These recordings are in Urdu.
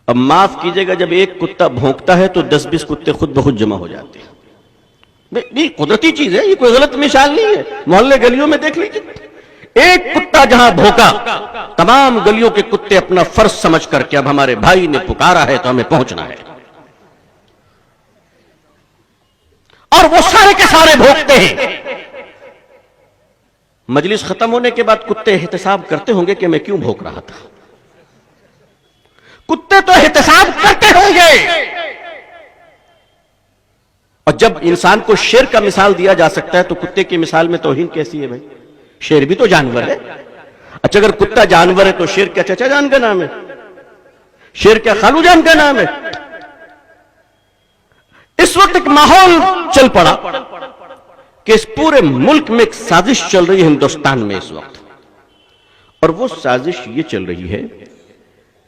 اب معاف کیجئے گا، جب ایک کتا بھونکتا ہے تو 10-20 کتے خود بخود جمع ہو جاتے ہیں. یہ قدرتی چیز ہے، یہ کوئی غلط مثال نہیں ہے. محلے گلیوں میں دیکھ لیجئے، ایک کتا جہاں بھونکا تمام گلیوں کے کتے اپنا فرض سمجھ کر کہ اب ہمارے بھائی نے پکارا ہے تو ہمیں پہنچنا ہے، اور وہ سارے کے سارے بھونکتے ہیں. مجلس ختم ہونے کے بعد کتے احتساب کرتے ہوں گے کہ میں کیوں بھونک رہا تھا. کتے تو احتساب کرتے ہوں گے. اور جب انسان کو شیر کا مثال دیا جا سکتا ہے تو کتے کی مثال میں توہین کیسی ہے بھائی؟ شیر بھی تو جانور ہے. اچھا اگر کتا جانور ہے تو شیر کیا چچا جان کا نام ہے؟ شیر کیا خالو جان کا نام ہے؟ اس وقت ایک ماحول چل پڑا کہ اس پورے ملک میں ایک سازش چل رہی ہے ہندوستان میں اس وقت، اور وہ سازش یہ چل رہی ہے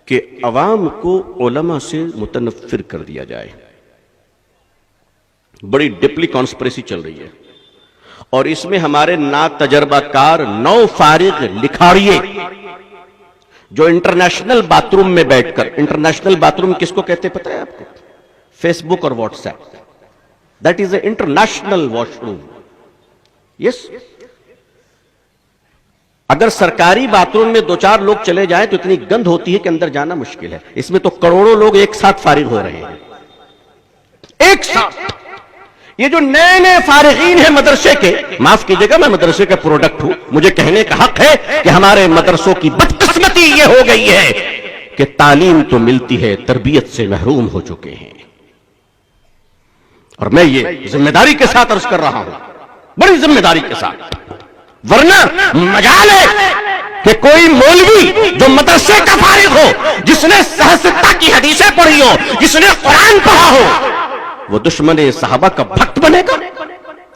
کہ عوام کو علماء سے متنفر کر دیا جائے. بڑی ڈپلی کانسپریسی چل رہی ہے، اور اس میں ہمارے نا تجربہ کار نو فارغ لکھاڑیے جو انٹرنیشنل باتھ روم میں بیٹھ کر، انٹرنیشنل باتھ روم کس کو کہتے پتہ ہے آپ کو؟ فیس بک اور WhatsApp. That is a international washroom. Yes, اگر سرکاری باتھ روم میں 2-4 لوگ چلے جائیں تو اتنی گند ہوتی ہے کہ اندر جانا مشکل ہے. اس میں تو کروڑوں لوگ ایک ساتھ فارغ ہو رہے ہیں، ایک ساتھ. یہ جو نئے نئے فارغین ہیں مدرسے کے، معاف کیجئے گا میں مدرسے کا پروڈکٹ ہوں، مجھے کہنے کا حق ہے کہ ہمارے مدرسوں کی بدقسمتی یہ ہو گئی ہے کہ تعلیم تو ملتی ہے، تربیت سے محروم ہو چکے ہیں. اور میں یہ ذمہ داری کے ساتھ عرض کر رہا ہوں، بڑی ذمہ داری کے ساتھ، ورنہ مجال ہے کہ کوئی مولوی جو مدرسے کا فارغ ہو، جس نے سہستا کی حدیثیں پڑھی ہو، جس نے قرآن پڑھا ہو، وہ دشمن صحابہ کا بھکت بنے گا.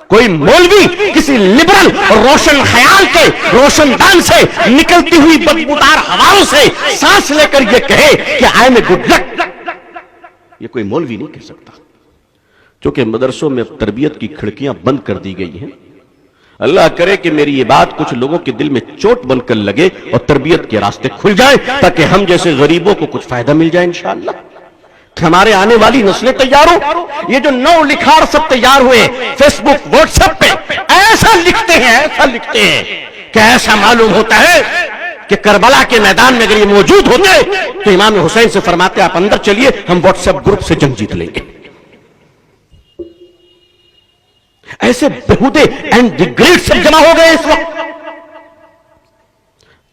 کوئی مولوی کسی لبرل اور روشن خیال کے روشن دان سے نکلتی ہوئی بدبودار ہواؤں سے سانس لے کر یہ کہے کہ I am a good luck, یہ کوئی مولوی نہیں کہہ سکتا. کیونکہ مدرسوں میں اب تربیت کی کھڑکیاں بند کر دی گئی ہیں. اللہ کرے کہ میری یہ بات کچھ لوگوں کے دل میں چوٹ بن کر لگے اور تربیت کے راستے کھل جائیں، تاکہ ہم جیسے غریبوں کو کچھ فائدہ مل جائے انشاءاللہ. ہمارے آنے والی نسلیں تیار ہوں. یہ جو نو لکھار سب تیار ہوئے فیس بک واٹس ایپ پہ ایسا لکھتے ہیں کہ ایسا معلوم ہوتا ہے کہ کربلا کے میدان میں اگر یہ موجود ہوتے تو امام حسین سے فرماتے آپ اندر چلیے، ہم واٹس ایپ گروپ سے جنگ جیت لیں گے. ایسے بہودے اینڈ دی گریٹ سب جمع ہو گئے اس وقت.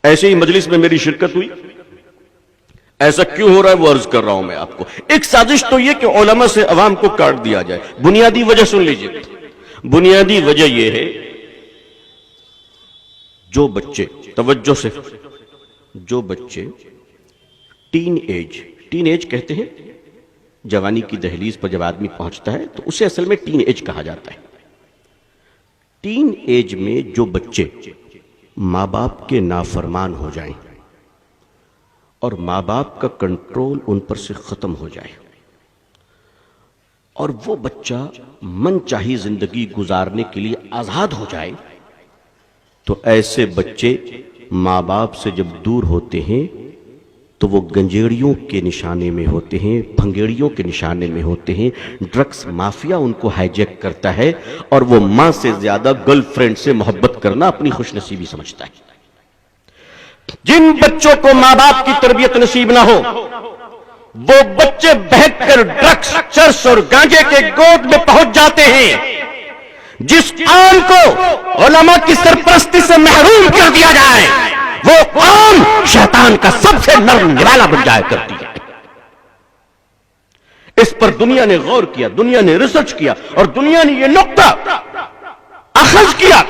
ایسے ہی مجلس میں میری شرکت ہوئی. ایسا کیوں ہو رہا ہے وہ عرض کر رہا ہوں میں آپ کو. ایک سازش تو یہ کہ علماء سے عوام کو کاٹ دیا جائے. بنیادی وجہ سن لیجئے، بنیادی وجہ یہ ہے جو بچے، توجہ سے، جو بچے ٹین ایج کہتے ہیں، جوانی کی دہلیز پر جب آدمی پہنچتا ہے تو اسے اصل میں ٹین ایج کہا جاتا ہے. ٹین ایج میں جو بچے ماں باپ کے نافرمان ہو جائیں اور ماں باپ کا کنٹرول ان پر سے ختم ہو جائے اور وہ بچہ من چاہی زندگی گزارنے کے لیے آزاد ہو جائے، تو ایسے بچے ماں باپ سے جب دور ہوتے ہیں تو وہ گنجیڑیوں کے نشانے میں ہوتے ہیں، بھنگیڑیوں کے نشانے میں ہوتے ہیں. ڈرگس مافیا ان کو ہائی جیک کرتا ہے اور وہ ماں سے زیادہ گرل فرینڈ سے محبت کرنا اپنی خوش نصیبی سمجھتا ہے. جن بچوں کو ماں باپ کی تربیت نصیب نہ ہو وہ بچے بہک کر ڈرگس، چرس اور گانجے کے گود میں پہنچ جاتے ہیں. جس قوم کو علماء کی سرپرستی سے محروم کر دیا جائے وہ قوم شیطان کا سب سے نرم نوالا بن جایا کرتی ہے. اس پر دنیا نے غور کیا، دنیا نے ریسرچ کیا اور دنیا نے یہ نقطہ اخذ کیا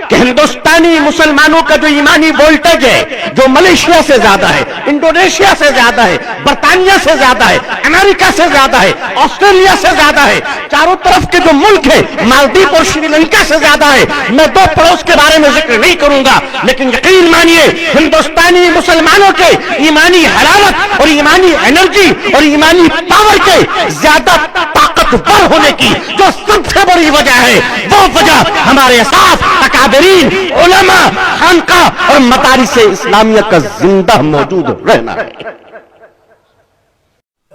کہ ہندوستانی مسلمانوں کا جو ایمانی وولٹیج ہے، جو ملیشیا سے زیادہ ہے، انڈونیشیا سے زیادہ ہے، برطانیہ سے زیادہ ہے، امریکہ سے زیادہ ہے، آسٹریلیا سے زیادہ ہے، چاروں طرف کے جو ملک ہیں مالدیپ اور شری لنکا سے زیادہ ہے. میں 2 پڑوس کے بارے میں ذکر نہیں کروں گا، لیکن یقین مانیے ہندوستانی مسلمانوں کے ایمانی حرارت اور ایمانی انرجی اور ایمانی پاور کے زیادہ طاقتور ہونے کی جو سب سے بڑی وجہ ہے، وہ وجہ ہمارے ساتھ اکابرین، علماء، خانقاہ اور مدارس اسلامیہ کا زندہ موجود رہنا ہے.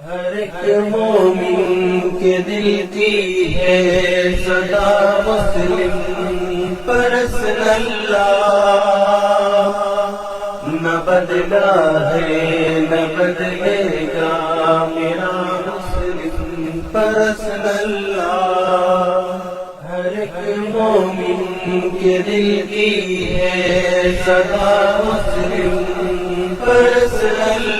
ہر ایک مومن کے دل کی ہے صدا مسلم پرست اللہ، نہ بدلا ہے نہ بدلے گا میرا مسلم پرست اللہ۔ ہر ایک مومن کے دل کی ہے صدا مسلم پرست اللہ،